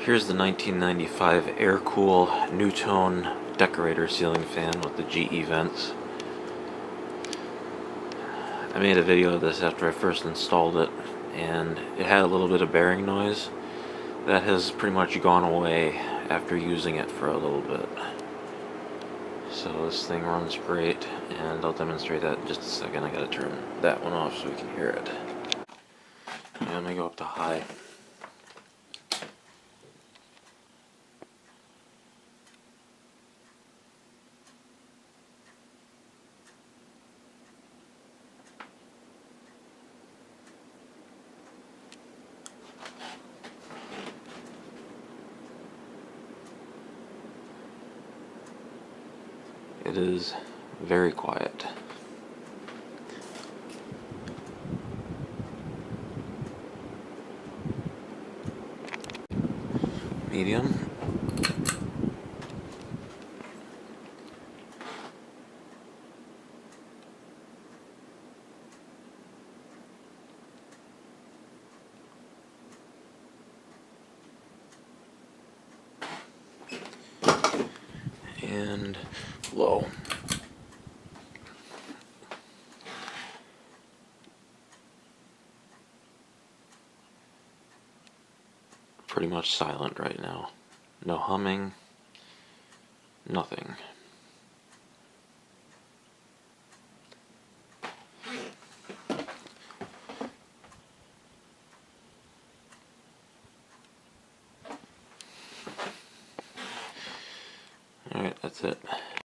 Here's the 1995 air-cool Nutone Decorator ceiling fan with the GE vents. I made a video of this after I first installed it, and it had a little bit of bearing noise. That has pretty much gone away after using it for a little bit. So this thing runs great, and I'll demonstrate that in just a second. I gotta turn that one off so we can hear it. And I'm gonna go up to high. It is very quiet. Medium. And low. Pretty much silent right now. No humming, nothing. Alright, that's it.